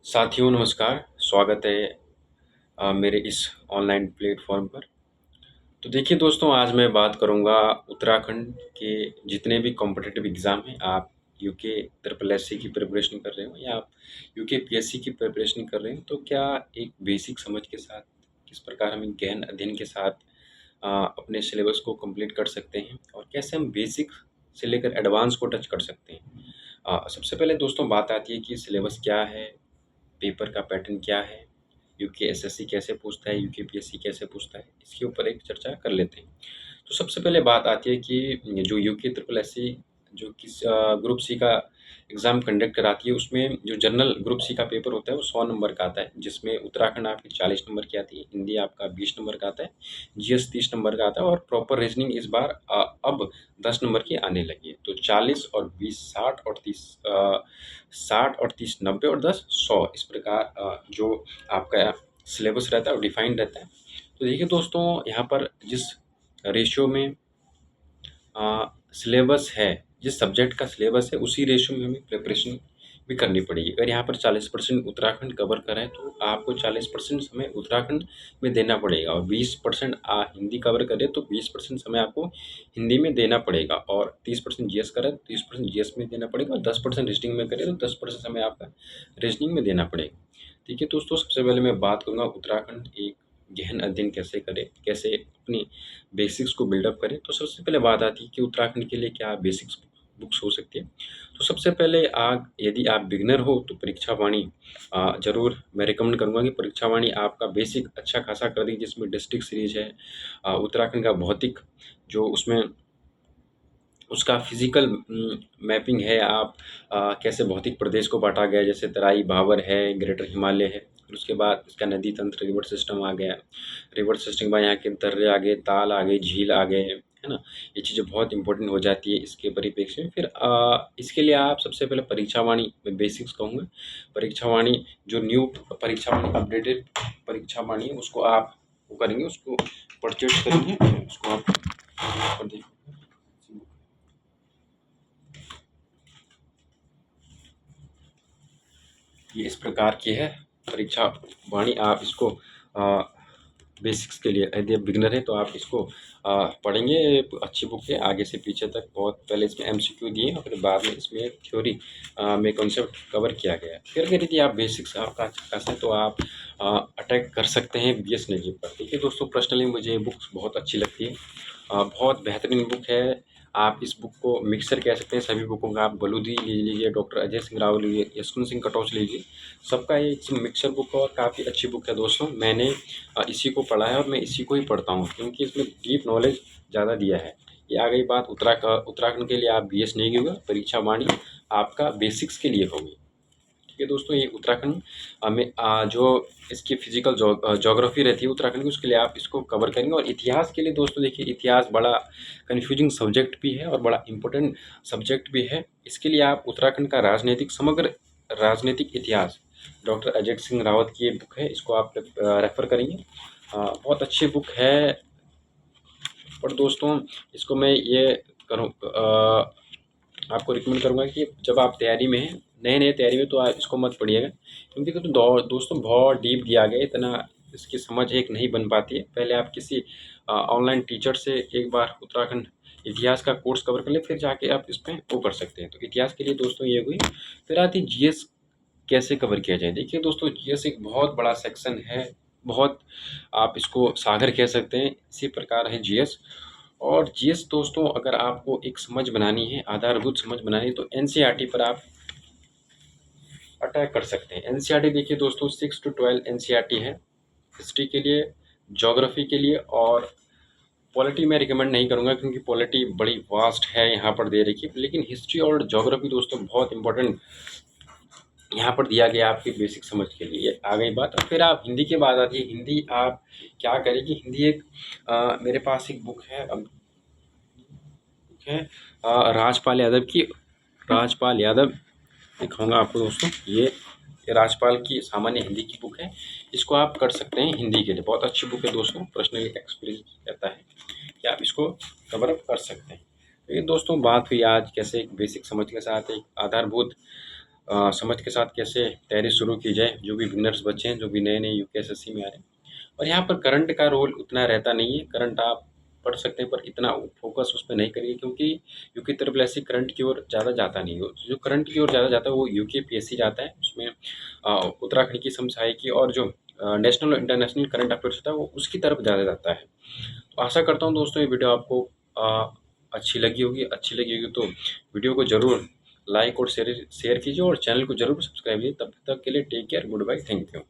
साथियों नमस्कार, स्वागत है मेरे इस ऑनलाइन प्लेटफ़ॉर्म पर। तो देखिए दोस्तों, आज मैं बात करूँगा उत्तराखंड के जितने भी कॉम्पिटिटिव एग्ज़ाम हैं, आप यूके ट्रिपल एससी की प्रिपरेशन कर रहे हो या आप यूके पीएससी की प्रिपरेशन कर रहे हो, तो क्या एक बेसिक समझ के साथ किस प्रकार हम एक गहन अध्ययन के साथ अपने सिलेबस को कंप्लीट कर सकते हैं और कैसे हम बेसिक से लेकर एडवांस को टच कर सकते हैं। सबसे पहले दोस्तों बात आती है कि सिलेबस क्या है, पेपर का पैटर्न क्या है, यूके एसएससी कैसे पूछता है, यूके पीएससी कैसे पूछता है, इसके ऊपर एक चर्चा कर लेते हैं। तो सबसे पहले बात आती है कि जो यूके ट्रिपल एससी जो किस ग्रुप सी का एग्ज़ाम कंडक्ट कराती है, उसमें जो जनरल ग्रुप सी का पेपर होता है वो 100 नंबर का आता है, जिसमें उत्तराखंड आपकी 40 नंबर की आती है, हिंदी आपका 20 नंबर का आता है, जीएस 30 नंबर का आता है और प्रॉपर रीजनिंग इस बार अब 10 नंबर की आने लगी है। तो 40 और 20 60 और 30 60 और 30 90 और 10 100 इस प्रकार जो आपका सिलेबस रहता है वो डिफाइंड रहता है। तो देखिए दोस्तों, यहाँ पर जिस रेशियो में सिलेबस है, जिस सब्जेक्ट का सिलेबस है उसी रेशियो में हमें प्रिपरेशन भी करनी पड़ेगी। अगर यहाँ पर 40% उत्तराखंड कवर करा है तो आपको 40% समय उत्तराखंड में देना पड़ेगा और 20% हिंदी कवर करे तो 20% समय आपको हिंदी में देना पड़ेगा और 30% जीएस करे तो 30% जीएस में देना पड़ेगा और 10% रीजनिंग में करे तो 10% समय आपका रीजनिंग में देना पड़ेगा। ठीक है दोस्तों, सबसे पहले मैं बात करूँगा उत्तराखंड एक गहन अध्ययन कैसे करें, कैसे अपनी बेसिक्स को बिल्डअप करें। तो सबसे पहले बात आती है कि उत्तराखंड के लिए क्या बेसिक्स बुक्स हो सकती है। तो सबसे पहले यदि आप बिगिनर हो तो परीक्षा वाणी ज़रूर मैं रिकमेंड करूँगा कि परीक्षा वाणी आपका बेसिक अच्छा खासा कर देगी, जिसमें डिस्ट्रिक्ट सीरीज है, उत्तराखंड का भौतिक जो उसमें उसका फिजिकल मैपिंग है, आप कैसे भौतिक प्रदेश को बांटा गया है, जैसे तराई भाबर है, ग्रेटर हिमालय है। फिर उसके बाद इसका नदी तंत्र रिवर सिस्टम आ गया, रिवर सिस्टम के बाद यहाँ के दर्रे आ गए, ताल आ गए, झील आ गए, है ना। ये चीज़ें बहुत इंपॉर्टेंट हो जाती है इसके परिप्रेक्ष्य में। फिर इसके लिए आप सबसे पहले परीक्षावाणी में बेसिक्स कहूँगा। परीक्षावाणी जो न्यू परीक्षावाणी अपडेटेड परीक्षावाणी है उसको आप वो करेंगे, उसको परचेज करेंगे, उसको आप पर देखो ये इस प्रकार की है परीक्षा वाणी। आप इसको बेसिक्स के लिए यदि आप बिगनर हैं तो आप इसको पढ़ेंगे। अच्छी बुक है, आगे से पीछे तक बहुत पहले इसमें एमसीक्यू दिए हैं और फिर बाद में इसमें थ्योरी में कॉन्सेप्ट कवर किया गया है। फिर अगर यदि आप बेसिक्स आपका अच्छा खासा है तो आप अटैक कर सकते हैं बीएस नेगी पर। देखिए दोस्तों, पर्सनली मुझे बुक्स बहुत अच्छी लगती है, बहुत बेहतरीन बुक है। आप इस बुक को मिक्सर कह सकते हैं सभी बुकों का। आप बलूदी ले लीजिए, डॉक्टर अजय सिंह राव लीजिए, यशवंत सिंह कटोच लीजिए, सबका ये एक मिक्सर बुक है और काफ़ी अच्छी बुक है दोस्तों। मैंने इसी को पढ़ा है और मैं इसी को ही पढ़ता हूँ क्योंकि इसमें डीप नॉलेज ज़्यादा दिया है। ये आ गई बात उत्तराखंड के लिए आप बीएस नहीं होगा, परीक्षा वाणी आपका बेसिक्स के लिए होगी। ठीक है दोस्तों, ये उत्तराखंड में जो इसकी फिजिकल जोग्राफी रहती है उत्तराखंड की, उसके लिए आप इसको कवर करेंगे। और इतिहास के लिए दोस्तों देखिए, इतिहास बड़ा कन्फ्यूजिंग सब्जेक्ट भी है और बड़ा इम्पोर्टेंट सब्जेक्ट भी है। इसके लिए आप उत्तराखंड का समग्र राजनीतिक इतिहास डॉक्टर अजय सिंह रावत की ये बुक है, इसको आप रेफ़र करेंगे। बहुत अच्छी बुक है। और दोस्तों इसको मैं ये करूँ आपको रिकमेंड करूँगा कि जब आप तैयारी में हैं, नए-नए तैयारी में, तो आप इसको मत पढ़िएगा क्योंकि तो दोस्तों बहुत डीप दिया गया है, इतना इसकी समझ एक नहीं बन पाती है। पहले आप किसी ऑनलाइन टीचर से एक बार उत्तराखंड इतिहास का कोर्स कवर कर लें, फिर जाके आप इसमें वो कर सकते हैं। तो इतिहास के लिए दोस्तों ये हुई। फिर आती है जीएस कैसे कवर किया जाए। देखिए दोस्तों, जीएस एक बहुत बड़ा सेक्शन है, बहुत आप इसको सागर कह सकते हैं, इसी प्रकार है जीएस। और जीएस दोस्तों अगर आपको एक समझ बनानी है, आधारभूत समझ बनानी है, तो एनसीईआरटी पर आप अटैक कर सकते हैं। एनसीईआरटी देखिए दोस्तों 6 to 12 एनसीईआरटी है हिस्ट्री के लिए, ज्योग्राफी के लिए। और पॉलिटी मैं रिकमेंड नहीं करूँगा क्योंकि पॉलिटी बड़ी वास्ट है यहाँ पर दे रखी है, लेकिन हिस्ट्री और ज्योग्राफी दोस्तों बहुत इंपॉर्टेंट यहाँ पर दिया गया आपकी बेसिक समझ के लिए। ये आ गई बात। और फिर आप हिंदी की बात आती है, हिंदी आप क्या करें कि हिंदी एक मेरे पास एक बुक है, है राजपाल यादव की। राजपाल यादव दिखाऊंगा आपको दोस्तों, ये राजपाल की सामान्य हिंदी की बुक है, इसको आप कर सकते हैं हिंदी के लिए। बहुत अच्छी बुक है दोस्तों, पर्सनली एक्सपीरियंस कहता है कि आप इसको कवर अप कर सकते हैं। तो ये दोस्तों बात हुई आज कैसे एक बेसिक समझ के साथ एक आधारभूत समझ के साथ कैसे तैयारी शुरू की जाए, जो भी बिगनर्स बच्चे हैं, जो भी नए-नए यूपीएसएससी में आ रहे हैं। और यहाँ पर करंट का रोल उतना रहता नहीं है, करंट आप पढ़ सकते हैं पर इतना फ़ोकस उस पे नहीं करिए, क्योंकि यूके ट्रिपल एससी करंट की ओर ज़्यादा जाता नहीं है। जो करंट की ओर ज़्यादा जाता है वो यूकेपीएससी जाता है, उसमें उत्तराखंड की, समसाई की और जो नेशनल और इंटरनेशनल करंट अफेयर्स होता है वो उसकी तरफ ज़्यादा जाता है। तो आशा करता हूँ दोस्तों ये वीडियो आपको अच्छी लगी होगी तो वीडियो को ज़रूर लाइक और शेयर कीजिए और चैनल को ज़रूर सब्सक्राइब कीजिए। तब तक के लिए take care, good bye, thank you.